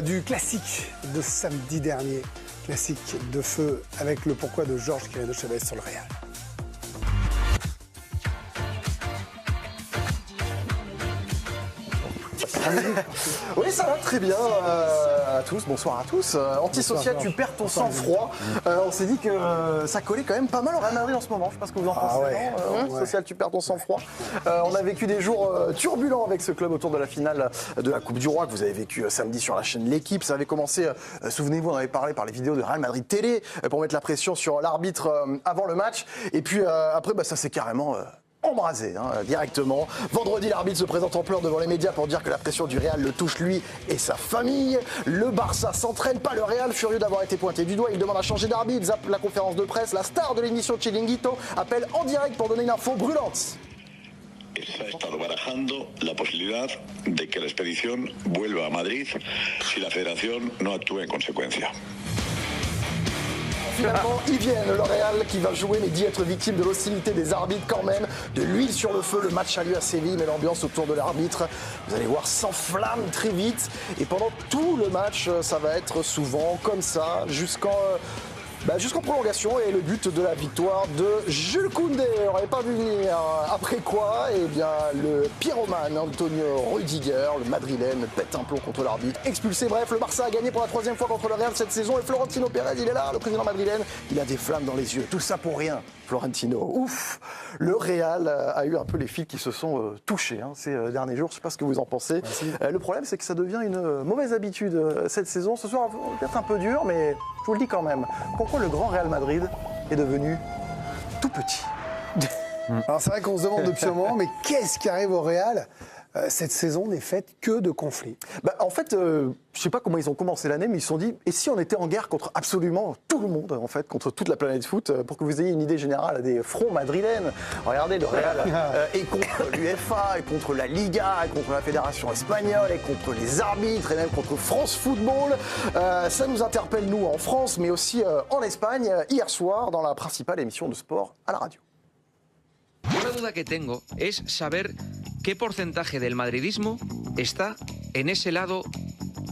du classique de samedi dernier. Classique de feu avec le pourquoi de Georges Quirino Chavez sur le Real. Oui, ça va très bien à tous, bonsoir à tous. Antisocial, tu perds ton sang-froid. On s'est dit que ça collait quand même pas mal au Real Madrid en ce moment. Je sais pas ce que vous en pensez. Antisocial, tu perds ton sang-froid. On a vécu des jours turbulents avec ce club autour de la finale de la Coupe du Roi que vous avez vécu samedi sur la chaîne L'Équipe. Ça avait commencé, souvenez-vous, on avait parlé par les vidéos de Real Madrid Télé pour mettre la pression sur l'arbitre avant le match. Et puis après, ça s'est carrément... embrasé directement. Vendredi, l'arbitre se présente en pleurs devant les médias pour dire que la pression du Real le touche lui et sa famille. Le Barça s'entraîne pas, le Real furieux d'avoir été pointé du doigt. Il demande à changer d'arbitre, zappe la conférence de presse. La star de l'émission Chiringuito appelle en direct pour donner une info brûlante. Se ha estado barajando la posibilidad de que la expedición vuelva a Madrid si la Federación no actúa en consecuencia. Finalement, ils viennent, le Real qui va jouer mais dit être victime de l'hostilité des arbitres quand même, de l'huile sur le feu. Le match a lieu à Séville, mais l'ambiance autour de l'arbitre, vous allez voir, s'enflamme très vite. Et pendant tout le match, ça va être souvent comme ça, jusqu'en prolongation, et le but de la victoire de Jules Koundé. On n'aurait pas vu venir. Après quoi, le pyromane Antonio Rüdiger, le madrilène, pète un plomb contre l'arbitre, expulsé. Bref, le Barça a gagné pour la 3e fois contre le Real cette saison, et Florentino Pérez, il est là, le président madrilène, il a des flammes dans les yeux. Tout ça pour rien, Florentino. Ouf. Le Real a eu un peu les fils qui se sont touchés ces derniers jours. Je ne sais pas ce que vous en pensez. Le problème, c'est que ça devient une mauvaise habitude cette saison. Ce soir, peut-être un peu dur, mais je vous le dis quand même. Pourquoi le grand Real Madrid est devenu tout petit? Alors c'est vrai qu'on se demande depuis un moment, mais qu'est-ce qui arrive au Real? Cette saison n'est faite que de conflits. En fait, je ne sais pas comment ils ont commencé l'année, mais ils se sont dit, et si on était en guerre contre absolument tout le monde, en fait, contre toute la planète foot, pour que vous ayez une idée générale des fronts madrilènes. Regardez, le Real est contre l'UEFA, et contre la Liga, et contre la Fédération espagnole, et contre les arbitres, et même contre France Football. Ça nous interpelle, nous, en France, mais aussi en Espagne, hier soir, dans la principale émission de sport à la radio. Una duda que tengo es saber qué porcentaje del madridismo está en ese lado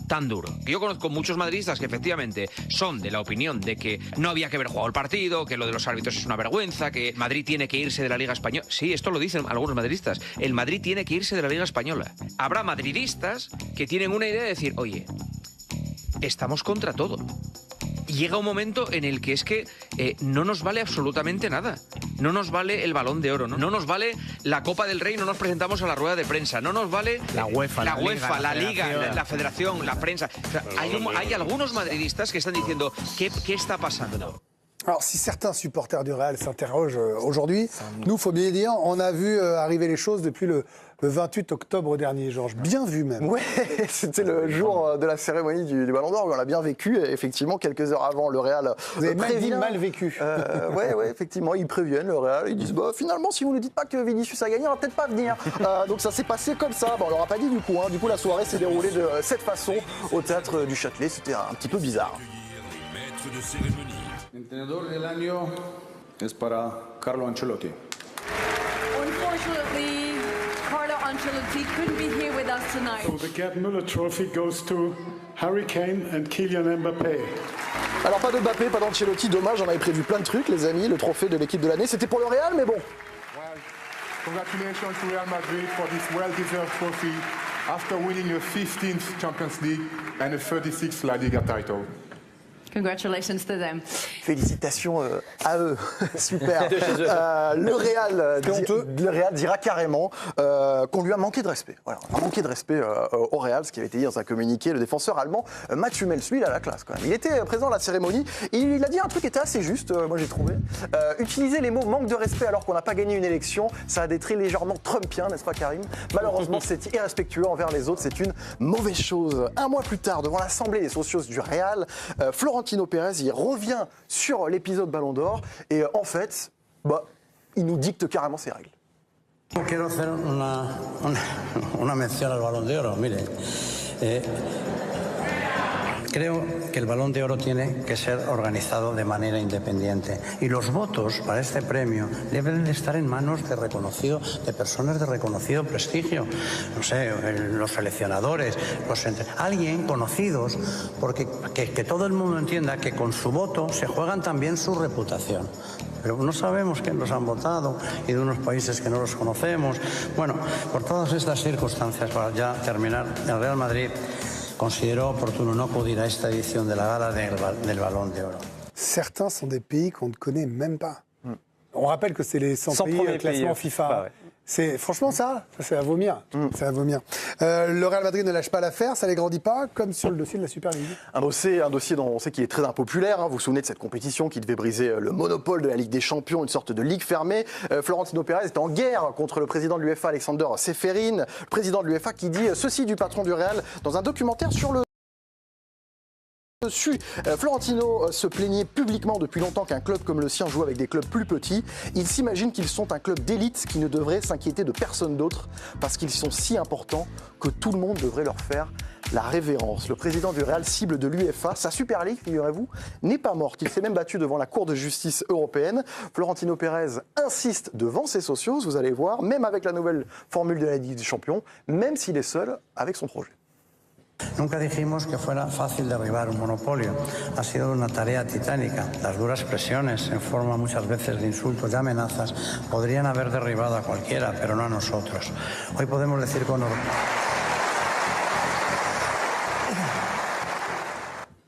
tan duro. Yo conozco muchos madridistas que efectivamente son de la opinión de que no había que haber jugado el partido, que lo de los árbitros es una vergüenza, que Madrid tiene que irse de la Liga Española. Sí, esto lo dicen algunos madridistas. El Madrid tiene que irse de la Liga Española. Habrá madridistas que tienen una idea de decir, oye, estamos contra todo. Llega un momento en el que es que no nos vale absolutamente nada. No nos vale el Balón de Oro, no nos vale la Copa del Rey, no nos presentamos a la rueda de prensa, no nos vale la UEFA, la Liga, la Federación, la prensa. O sea, hay algunos madridistas que están diciendo, ¿qué está pasando? Alors, si certains supporters du Real s'interrogent aujourd'hui, nous, il faut bien dire, on a vu arriver les choses depuis le 28 octobre dernier, Georges. Bien vu, même. Ouais, c'était le jour de la cérémonie du Ballon d'Or, où on l'a bien vécu. Et effectivement, quelques heures avant, le Real Vous avez mal vécu. Ouais, effectivement, ils préviennent le Real. Ils disent, finalement, si vous ne dites pas que Vinicius a gagné, on va peut-être pas venir. Donc ça s'est passé comme ça. On leur a pas dit du coup. Du coup, la soirée s'est déroulée de cette façon au Théâtre du Châtelet. C'était un petit peu bizarre. Entrenador del año es para Carlo Ancelotti. Unfortunately, Carlo Ancelotti couldn't be here with us tonight. So the Gerd Müller Trophy goes to Harry Kane and Kylian Mbappé. Alors pas de Mbappé, pas d'Ancelotti, dommage, on avait prévu plein de trucs les amis, le trophée de l'équipe de l'année, c'était pour le Real, mais bon. Well, congratulations to Real Madrid for this well-deserved trophy after winning a 15th Champions League and a 36th La Liga title. Congratulations to them. Félicitations à eux, super. Le Real dira carrément qu'on lui a manqué de respect. Voilà, on a manqué de respect au Real, ce qui avait été dit dans un communiqué. Le défenseur allemand Mats Hummels, lui, il a la classe quand même. Il était présent à la cérémonie et il a dit un truc qui était assez juste, moi j'ai trouvé. Utiliser les mots manque de respect alors qu'on n'a pas gagné une élection, ça a des traits légèrement trumpiens, n'est-ce pas Karim? Malheureusement, c'est irrespectueux envers les autres, c'est une mauvaise chose. Un mois plus tard, devant l'Assemblée des socios du Real, Florentino Pérez, il revient sur l'épisode Ballon d'Or et en fait, il nous dicte carrément ses règles. Quiero hacer una mención al Balón de Oro, mire. Creo que el Balón de Oro tiene que ser organizado de manera independiente y los votos para este premio deben de estar en manos de personas de reconocido prestigio, no sé, los seleccionadores, alguien conocidos, porque que todo el mundo entienda que con su voto se juegan también su reputación. Pero no sabemos quién los han votado y de unos países que no los conocemos. Bueno, por todas estas circunstancias, para ya terminar, el Real Madrid consideró oportuno no acudir a esta edición de la gala del Balón de Oro. Certains sont des pays qu'on ne connaît même pas. On rappelle que c'est les 100 pays classement FIFA. Ah ouais. C'est franchement ça c'est à vomir. C'est à vomir. Le Real Madrid ne lâche pas l'affaire, ça les grandit pas, comme sur le dossier de la Super League. Un dossier dont on sait qu'il est très impopulaire. Vous vous souvenez de cette compétition qui devait briser le monopole de la Ligue des Champions, une sorte de ligue fermée. Florentino Pérez est en guerre contre le président de l'UEFA, Alexander Seferin, le président de l'UEFA qui dit ceci du patron du Real dans un documentaire sur le dessus. Florentino se plaignait publiquement depuis longtemps qu'un club comme le sien joue avec des clubs plus petits. Il s'imagine qu'ils sont un club d'élite qui ne devrait s'inquiéter de personne d'autre parce qu'ils sont si importants que tout le monde devrait leur faire la révérence. Le président du Real cible de l'UEFA. Sa Super League, figurez-vous, n'est pas morte. Il s'est même battu devant la Cour de justice européenne. Florentino Pérez insiste devant ses socios, vous allez voir, même avec la nouvelle formule de la Ligue des Champions, même s'il est seul avec son projet. Nunca dijimos que fuera fácil derribar un monopolio. Ha sido una tarea titánica. Las duras presiones, en forma muchas veces de insultos y amenazas, podrían haber derribado a cualquiera, pero no a nosotros. Hoy podemos decir con orgullo.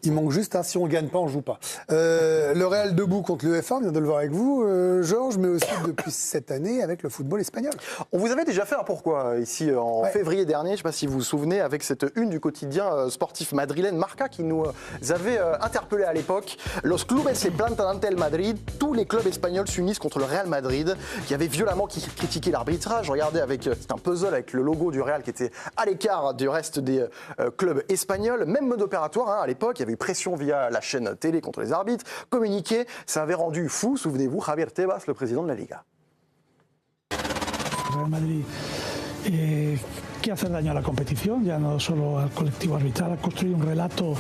Il manque juste, si on ne gagne pas, on ne joue pas. Le Real debout contre l'UEFA, on vient de le voir avec vous, Georges, mais aussi depuis cette année avec le football espagnol. On vous avait déjà fait un pourquoi ici en février dernier, je ne sais pas si vous vous souvenez, avec cette une du quotidien sportif madrilène Marca qui nous avait interpellé à l'époque. Los clubes se plantan ante el Madrid, tous les clubs espagnols s'unissent contre le Real Madrid, qui avait violemment critiqué l'arbitrage. Regardez, c'est un puzzle avec le logo du Real qui était à l'écart du reste des clubs espagnols. Même mode opératoire à l'époque, il y avait eu pression via la chaîne télé contre les arbitres, communiqué, ça avait rendu fou, souvenez-vous, Javier Tebas, le président de la Liga. Real Madrid quiere hacer daño a la competición, ya no solo al colectivo arbitral, ha construido un relato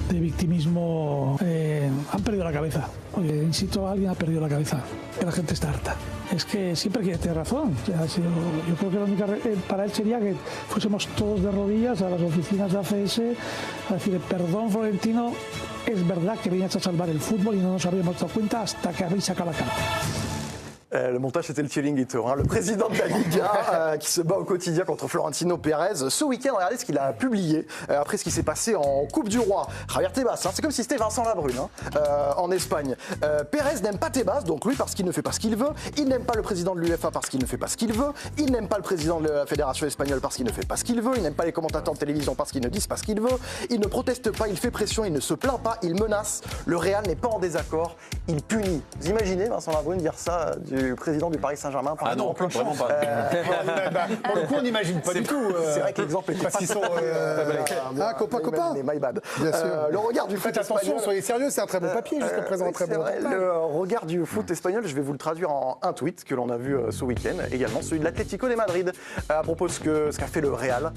de victimismo. Han perdido la cabeza. Oye, insisto, alguien ha perdido la cabeza. Que la gente está harta. Es que siempre quiere tener razón. O sea, yo creo que la única para él sería que fuésemos todos de rodillas a las oficinas de ACS a decir, perdón Florentino, es verdad que venías a salvar el fútbol y no nos habíamos dado cuenta hasta que habéis sacado la cara. Le montage, c'était le chiringuito. Le président de la Liga qui se bat au quotidien contre Florentino Pérez. Ce week-end, regardez ce qu'il a publié après ce qui s'est passé en Coupe du Roi. Javier Tebas, c'est comme si c'était Vincent Labrune en Espagne. Pérez n'aime pas Tebas, donc lui parce qu'il ne fait pas ce qu'il veut. Il n'aime pas le président de l'UEFA parce qu'il ne fait pas ce qu'il veut. Il n'aime pas le président de la Fédération espagnole parce qu'il ne fait pas ce qu'il veut. Il n'aime pas les commentateurs de télévision parce qu'ils ne disent pas ce qu'ils veulent. Il ne proteste pas, il fait pression, il ne se plaint pas, il menace. Le Real n'est pas en désaccord, il punit. Vous imaginez Vincent Labrune dire ça du président du Paris Saint-Germain? Ah non, vraiment pas. Pour le coup, on n'imagine pas du tout. C'est vrai que l'exemple est parce qu'ils sont copains. My bad. Bien sûr. Le regard du foot attention, espagnol. soyez sérieux, c'est un très bon papier jusqu'à présent, un très bon vrai, le regard du foot espagnol, je vais vous le traduire en un tweet que l'on a vu ce week-end, également celui de l'Atlético de Madrid, à propos de ce qu'a fait le Real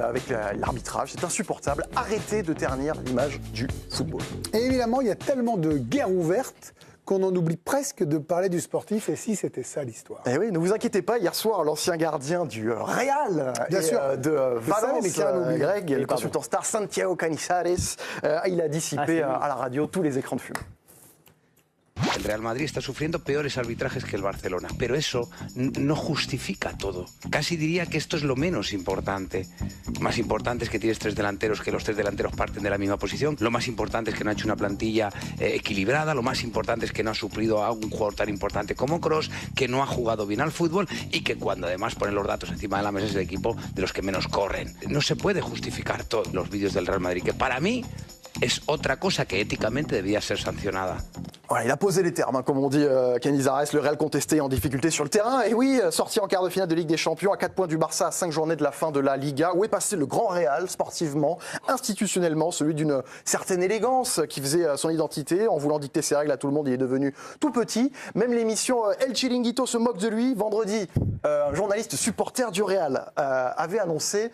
avec l'arbitrage. C'est insupportable. Arrêtez de ternir l'image du football. Et évidemment, il y a tellement de guerres ouvertes qu'on en oublie presque de parler du sportif, et si c'était ça l'histoire. Eh oui, ne vous inquiétez pas, hier soir, l'ancien gardien du Real de Valence, Greg, le consultant star Santiago Canizares, il a dissipé à la radio tous les écrans de fumée. El Real Madrid está sufriendo peores arbitrajes que el Barcelona, pero eso no justifica todo. Casi diría que esto es lo menos importante. Lo más importante es que tienes tres delanteros, que los tres delanteros parten de la misma posición. Lo más importante es que no ha hecho una plantilla equilibrada. Lo más importante es que no ha suplido a un jugador tan importante como Kroos, que no ha jugado bien al fútbol y que cuando además ponen los datos encima de la mesa es el equipo de los que menos corren. No se puede justificar todos los vídeos del Real Madrid, que para mí es otra cosa que éticamente debía ser sancionada. Voilà, il a posé les termes, comme on dit Canizares, le Real contesté en difficulté sur le terrain. Et oui, sorti en quart de finale de Ligue des Champions, à 4 points du Barça, à 5 journées de la fin de la Liga. Où est passé le grand Real, sportivement, institutionnellement, celui d'une certaine élégance qui faisait son identité. En voulant dicter ses règles à tout le monde, il est devenu tout petit. Même l'émission El Chiringuito se moque de lui. Vendredi, un journaliste supporter du Real avait annoncé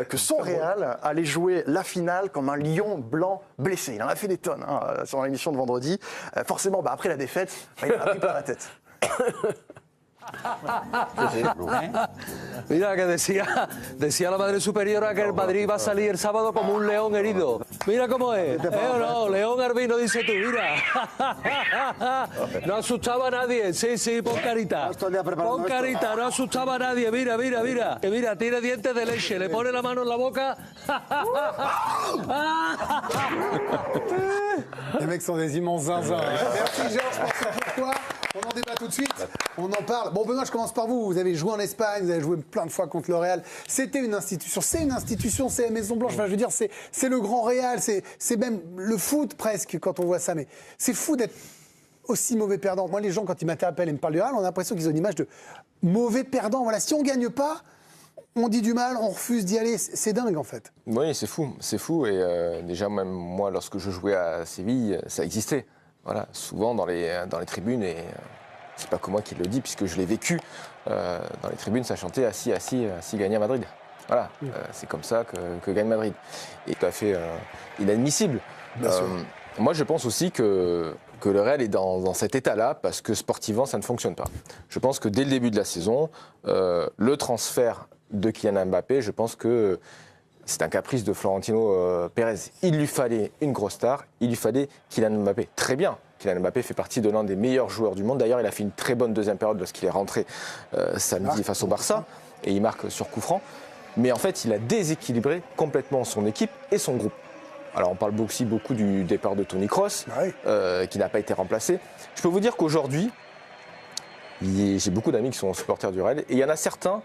que son Real allait jouer la finale comme un lion blanc blessé. Il en a fait des tonnes sur l'émission de vendredi. Forcément, après la défaite, il a pris plein la tête. Mira que decía la Madre Superiora que el Madrid va a salir el sábado como un león herido. Mira cómo es. O no, león albino dice tú, mira. No asustaba a nadie. Sí, pon carita. Pon carita, no asustaba a nadie. Mira. Que mira, tiene dientes de leche, le pone la mano en la boca. Les mecs sont des immenses zinzins. Merci Georges pour ce pourquoi. On en débat tout de suite, on en parle. Bon Benoît, je commence par vous. Vous avez joué en Espagne, vous avez joué plein de fois contre le Real. C'était une institution, c'est une institution, c'est la Maison Blanche. Enfin, je veux dire, c'est le grand Real, c'est même le foot presque quand on voit ça. Mais c'est fou d'être aussi mauvais perdant. Moi, les gens, quand ils m'interpellent et me parlent du Real, on a l'impression qu'ils ont une image de mauvais perdant. Voilà, si on gagne pas, on dit du mal, on refuse d'y aller. C'est dingue en fait. Oui, c'est fou. Et déjà, même moi, lorsque je jouais à Séville, ça existait. Voilà, souvent dans les tribunes, et c'est pas que moi qui le dis, puisque je l'ai vécu, dans les tribunes, ça chantait assis, gagner à Madrid. Voilà, c'est comme ça que gagne Madrid. Et tout à fait inadmissible. Moi, je pense aussi que le Real est dans cet état-là, parce que sportivement, ça ne fonctionne pas. Je pense que dès le début de la saison, le transfert de Kylian Mbappé, je pense que c'est un caprice de Florentino Pérez. Il lui fallait une grosse star, il lui fallait Kylian Mbappé. Très bien, Kylian Mbappé fait partie de l'un des meilleurs joueurs du monde. D'ailleurs, il a fait une très bonne deuxième période lorsqu'il est rentré samedi face au Barça, et il marque sur coup franc. Mais en fait, il a déséquilibré complètement son équipe et son groupe. Alors, on parle aussi beaucoup du départ de Toni Kroos, qui n'a pas été remplacé. Je peux vous dire qu'aujourd'hui, j'ai beaucoup d'amis qui sont supporters du Real, et il y en a certains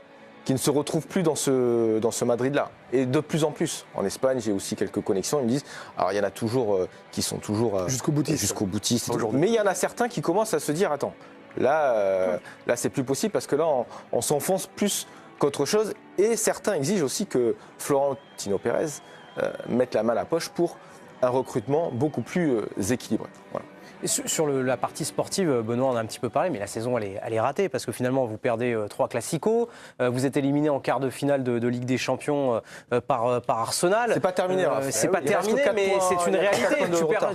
qui ne se retrouvent plus dans ce Madrid-là. Et de plus en plus. En Espagne, j'ai aussi quelques connexions. Ils me disent, alors il y en a toujours qui sont toujours jusqu'au boutiste. Mais il y en a certains qui commencent à se dire, attends, là c'est plus possible parce que là, on s'enfonce plus qu'autre chose. Et certains exigent aussi que Florentino Pérez mette la main à la poche pour un recrutement beaucoup plus équilibré. Voilà. Et sur la partie sportive, Benoît en a un petit peu parlé, mais la saison, elle est ratée parce que finalement, vous perdez 3 classicos, vous êtes éliminé en quart de finale de Ligue des Champions par Arsenal. C'est pas terminé. C'est pas terminé, mais c'est une réalité.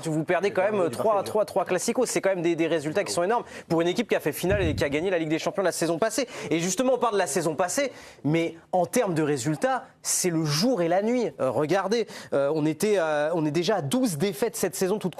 Vous perdez quand même 3 classicos. C'est quand même des résultats qui sont énormes pour une équipe qui a fait finale et qui a gagné la Ligue des Champions la saison passée. Et justement, on parle de la saison passée, mais en termes de résultats, c'est le jour et la nuit. Regardez, on est déjà à 12 défaites cette saison, toute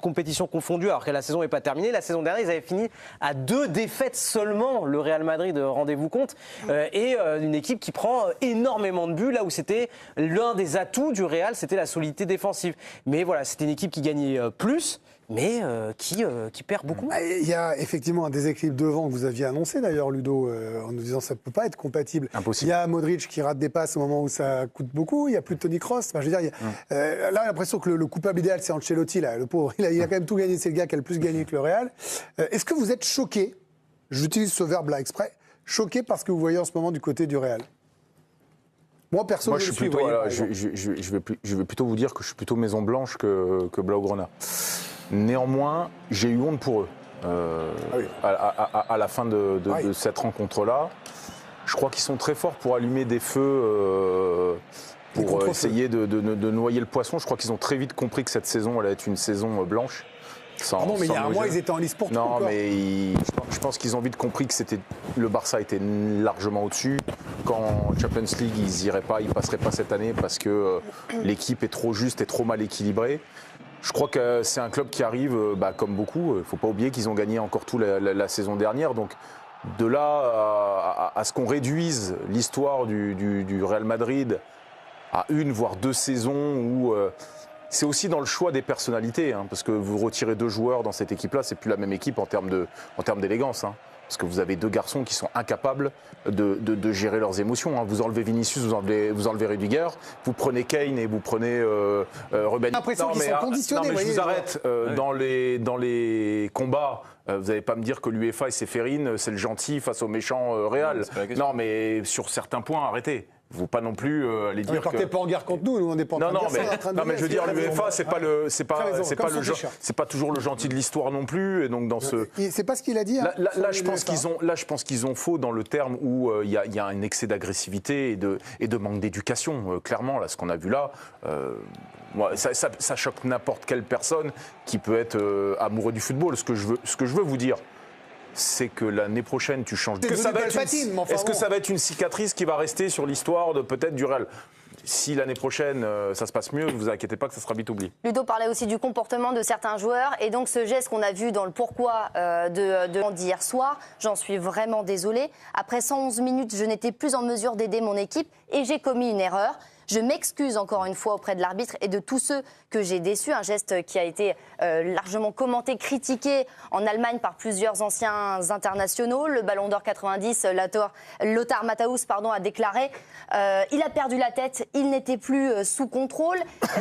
compétition confondue, alors que la saison n'est pas terminée. La saison dernière, ils avaient fini à 2 défaites seulement, le Real Madrid, rendez-vous compte, et une équipe qui prend énormément de buts, là où c'était l'un des atouts du Real, c'était la solidité défensive. Mais voilà, c'était une équipe qui gagnait plus, mais qui perd beaucoup. Il y a effectivement un déséquilibre devant que vous aviez annoncé d'ailleurs, Ludo, en nous disant que ça ne peut pas être compatible. Impossible. Il y a Modric qui rate des passes au moment où ça coûte beaucoup, il n'y a plus de Toni Kroos. Enfin, je veux dire, là, j'ai l'impression que le coupable idéal, c'est Ancelotti, là, le pauvre. Il a quand même tout gagné, c'est le gars qui a le plus gagné que le Real. Est-ce que vous êtes choqué, j'utilise ce verbe-là exprès, choqué par ce que vous voyez en ce moment du côté du Real? Moi, perso, je suis plutôt, je vais plutôt vous dire que je suis plutôt Maison Blanche que Blaugrana. Néanmoins, j'ai eu honte pour eux à la fin de cette rencontre-là. Je crois qu'ils sont très forts pour allumer des feux, pour essayer de noyer le poisson. Je crois qu'ils ont très vite compris que cette saison allait être une saison blanche. Non, mais il y a un mois, ils étaient en lice pour tout. Non, mais je pense qu'ils ont vite compris que le Barça était largement au-dessus. Quand Champions League, ils n'iraient pas, ils ne passeraient pas cette année parce que l'équipe est trop juste et trop mal équilibrée. Je crois que c'est un club qui arrive, comme beaucoup. Il ne faut pas oublier qu'ils ont gagné encore tout la saison dernière. Donc de là à ce qu'on réduise l'histoire du Real Madrid à 1 voire 2 saisons où c'est aussi dans le choix des personnalités, parce que vous retirez 2 joueurs dans cette équipe-là, c'est plus la même équipe en termes d'élégance. Parce que vous avez deux garçons qui sont incapables de gérer leurs émotions. Hein. Vous enlevez Vinicius, vous enlevez Rudiger, vous prenez Kane et vous prenez Ruben. J'ai l'impression qu'ils sont conditionnés. Non, mais je vous arrête. Dans les combats, vous n'allez pas me dire que l'UEFA et Séphérine, c'est le gentil face au méchant Real. Non, mais sur certains points, arrêtez. Il ne faut pas non plus aller dire que... Partez pas en guerre contre nous, on n'est pas en train de dire ça. Non, mais je veux dire, l'UEFA, c'est pas toujours le gentil de l'histoire non plus. Et donc dans c'est pas ce qu'il a dit. Hein, là, je pense qu'ils ont faux dans le terme où il y a un excès d'agressivité et de manque d'éducation. Clairement, là, ce qu'on a vu là, ça choque n'importe quelle personne qui peut être amoureux du football. Ce que je veux vous dire, c'est que l'année prochaine, tu changes. Est-ce que ça va être une cicatrice qui va rester sur l'histoire de peut-être du Real ? Si l'année prochaine, ça se passe mieux, ne vous inquiétez pas que ça sera vite oublié. Ludo parlait aussi du comportement de certains joueurs et donc ce geste qu'on a vu dans le pourquoi d'hier soir, j'en suis vraiment désolée. Après 111 minutes, je n'étais plus en mesure d'aider mon équipe et j'ai commis une erreur. Je m'excuse encore une fois auprès de l'arbitre et de tous ceux que j'ai déçus. Un geste qui a été largement commenté, critiqué en Allemagne par plusieurs anciens internationaux. Le Ballon d'Or 90, Lothar Matthäus a déclaré il a perdu la tête, il n'était plus sous contrôle.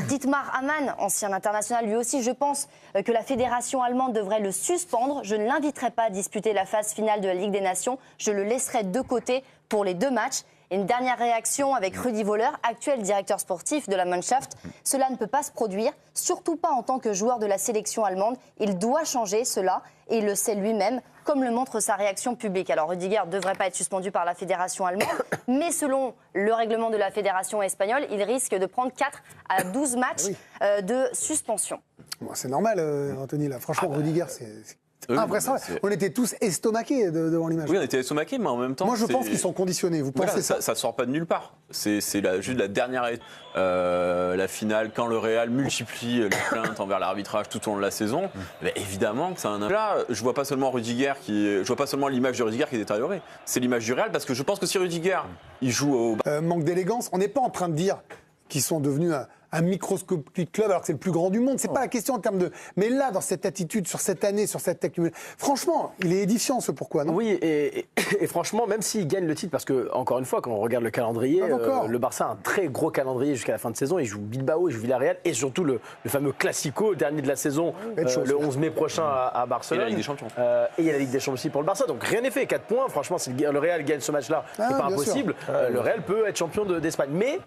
Dietmar Hamann, ancien international, lui aussi, je pense que la fédération allemande devrait le suspendre. Je ne l'inviterai pas à disputer la phase finale de la Ligue des Nations. Je le laisserai de côté pour les 2 matchs. Et une dernière réaction avec Rudi Völler, actuel directeur sportif de la Mannschaft. Cela ne peut pas se produire, surtout pas en tant que joueur de la sélection allemande. Il doit changer cela et il le sait lui-même, comme le montre sa réaction publique. Alors Rudiger ne devrait pas être suspendu par la fédération allemande, mais selon le règlement de la fédération espagnole, il risque de prendre 4 à 12 matchs de suspension. Bon, c'est normal, Anthony, là. Franchement, Rudiger, c'est... impressionnant. On était tous estomaqués devant l'image. Oui, on était estomaqués, mais en même temps... Moi, je pense qu'ils sont conditionnés. Vous pensez ça ? Ça sort pas de nulle part. C'est juste la dernière... la finale, quand le Real multiplie les plaintes envers l'arbitrage tout au long de la saison, évidemment que ça a un... Là, je vois pas seulement l'image de Rudiger qui est détériorée. C'est l'image du Real, parce que je pense que si Rudiger, il joue au... manque d'élégance. On n'est pas en train de dire qu'ils sont devenus un microscopique club alors que c'est le plus grand du monde. C'est pas la question en termes de... Mais là, dans cette attitude, sur cette année, sur cette accumulation... Franchement, il est édifiant ce pourquoi, non ? Oui, et franchement, même s'il gagne le titre, parce que, encore une fois, quand on regarde le calendrier, le Barça a un très gros calendrier jusqu'à la fin de saison. Il joue Bilbao, il joue Villarreal, et surtout le fameux Classico, le dernier de la saison, le 11 mai prochain à Barcelone. Et la Ligue des Champions. Et il y a la Ligue des Champions aussi pour le Barça. Donc rien n'est fait. 4 points, franchement, si le Real gagne ce match-là, c'est pas impossible. Le Real peut être champion d'Espagne. Mais...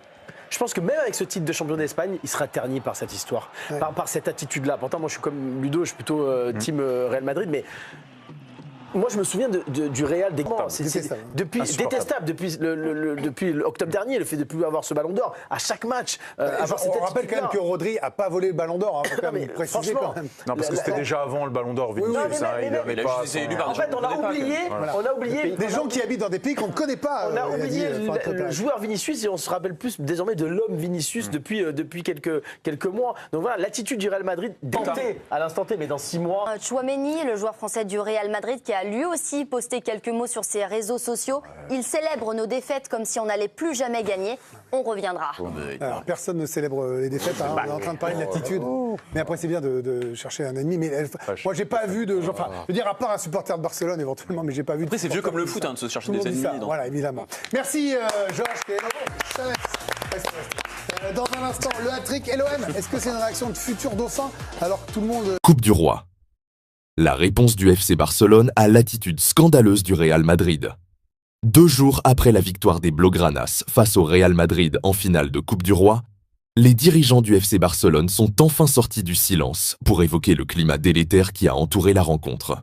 je pense que même avec ce titre de champion d'Espagne, il sera terni par cette histoire, par cette attitude-là. Pourtant, moi, je suis comme Ludo, je suis plutôt team Real Madrid, mais moi, je me souviens du Real détestable depuis octobre dernier, le fait de ne plus avoir ce Ballon d'Or à chaque match. On rappelle quand même que Rodri n'a pas volé le Ballon d'Or. Hein, faut préciser quand même. Non, parce que c'était déjà avant le Ballon d'Or. En fait, on a oublié des gens qui habitent dans des pays qu'on ne connaît pas. On a oublié le joueur Vinicius et on se rappelle plus désormais de l'homme Vinicius depuis quelques mois. Donc voilà, l'attitude du Real Madrid tentée à l'instant T, mais dans 6 mois. Tchouaméni, le joueur français du Real Madrid, qui a lui aussi posté quelques mots sur ses réseaux sociaux. Il célèbre nos défaites comme si on n'allait plus jamais gagner. On reviendra. Alors, personne ne célèbre les défaites. Hein. On est en train de parler de l'attitude. Mais après, c'est bien de chercher un ennemi. Mais moi, j'ai pas vu de gens. Enfin, je veux dire, à part un supporter de Barcelone éventuellement, mais j'ai pas vu. Après, c'est vieux comme le foot, de se chercher des ennemis. Voilà, évidemment. Merci, Georges. Dans un instant, le hat-trick et l'OM. Est-ce que c'est une réaction de futur dauphin alors que tout le monde... Coupe du Roi. La réponse du FC Barcelone à l'attitude scandaleuse du Real Madrid. 2 jours après la victoire des Blaugranas face au Real Madrid en finale de Coupe du Roi, les dirigeants du FC Barcelone sont enfin sortis du silence pour évoquer le climat délétère qui a entouré la rencontre.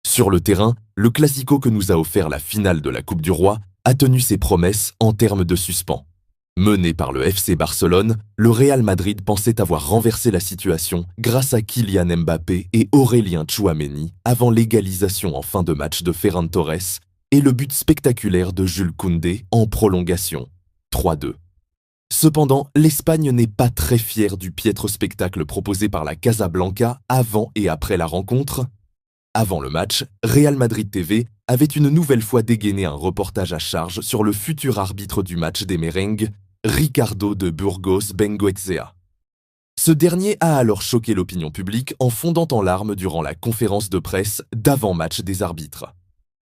Sur le terrain, le Classico que nous a offert la finale de la Coupe du Roi a tenu ses promesses en termes de suspens. Mené par le FC Barcelone, le Real Madrid pensait avoir renversé la situation grâce à Kylian Mbappé et Aurélien Tchouaméni avant l'égalisation en fin de match de Ferran Torres et le but spectaculaire de Jules Koundé en prolongation, 3-2. Cependant, l'Espagne n'est pas très fière du piètre spectacle proposé par la Casablanca avant et après la rencontre. Avant le match, Real Madrid TV avait une nouvelle fois dégainé un reportage à charge sur le futur arbitre du match des merengues, Ricardo de Burgos Bengoechea. Ce dernier a alors choqué l'opinion publique en fondant en larmes durant la conférence de presse d'avant-match des arbitres.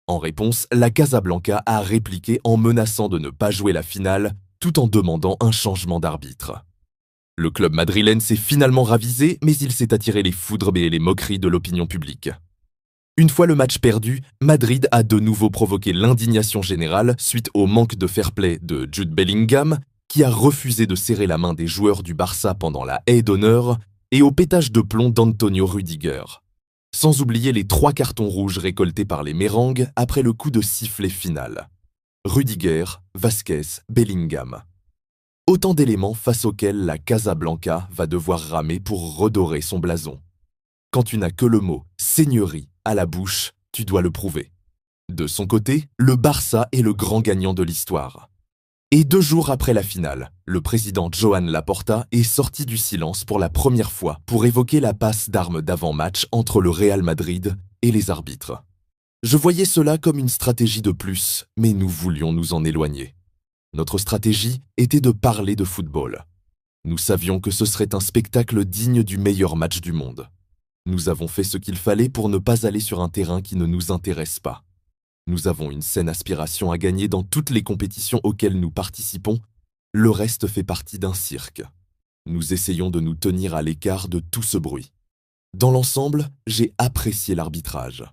En réponse, la Casablanca a répliqué en menaçant de ne pas jouer la finale, tout en demandant un changement d'arbitre. Le club madrilène s'est finalement ravisé, mais il s'est attiré les foudres et les moqueries de l'opinion publique. Une fois le match perdu, Madrid a de nouveau provoqué l'indignation générale suite au manque de fair-play de Jude Bellingham, qui a refusé de serrer la main des joueurs du Barça pendant la haie d'honneur, et au pétage de plomb d'Antonio Rüdiger. Sans oublier les 3 cartons rouges récoltés par les Mérengues après le coup de sifflet final. Rüdiger, Vasquez, Bellingham. Autant d'éléments face auxquels la Casablanca va devoir ramer pour redorer son blason. Quand tu n'as que le mot « seigneurie » à la bouche, tu dois le prouver. De son côté, le Barça est le grand gagnant de l'histoire. Et 2 jours après la finale, le président Joan Laporta est sorti du silence pour la première fois pour évoquer la passe d'armes d'avant-match entre le Real Madrid et les arbitres. Je voyais cela comme une stratégie de plus, mais nous voulions nous en éloigner. Notre stratégie était de parler de football. Nous savions que ce serait un spectacle digne du meilleur match du monde. Nous avons fait ce qu'il fallait pour ne pas aller sur un terrain qui ne nous intéresse pas. Nous avons une saine aspiration à gagner dans toutes les compétitions auxquelles nous participons. Le reste fait partie d'un cirque. Nous essayons de nous tenir à l'écart de tout ce bruit. Dans l'ensemble, j'ai apprécié l'arbitrage.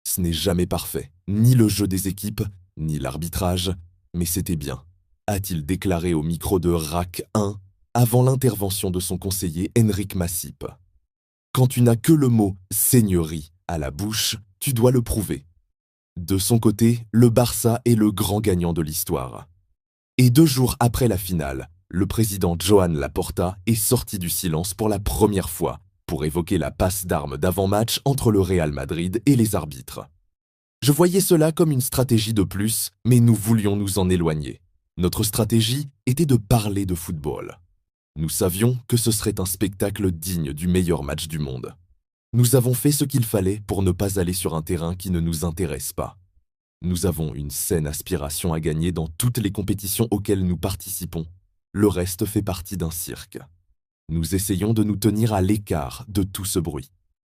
Ce n'est jamais parfait, ni le jeu des équipes, ni l'arbitrage, mais c'était bien, a-t-il déclaré au micro de RAC 1 avant l'intervention de son conseiller Enric Massip. Quand tu n'as que le mot « seigneurie » à la bouche, tu dois le prouver. De son côté, le Barça est le grand gagnant de l'histoire. Et 2 jours après la finale, le président Joan Laporta est sorti du silence pour la première fois pour évoquer la passe d'armes d'avant-match entre le Real Madrid et les arbitres. Je voyais cela comme une stratégie de plus, mais nous voulions nous en éloigner. Notre stratégie était de parler de football. Nous savions que ce serait un spectacle digne du meilleur match du monde. Nous avons fait ce qu'il fallait pour ne pas aller sur un terrain qui ne nous intéresse pas. Nous avons une saine aspiration à gagner dans toutes les compétitions auxquelles nous participons. Le reste fait partie d'un cirque. Nous essayons de nous tenir à l'écart de tout ce bruit.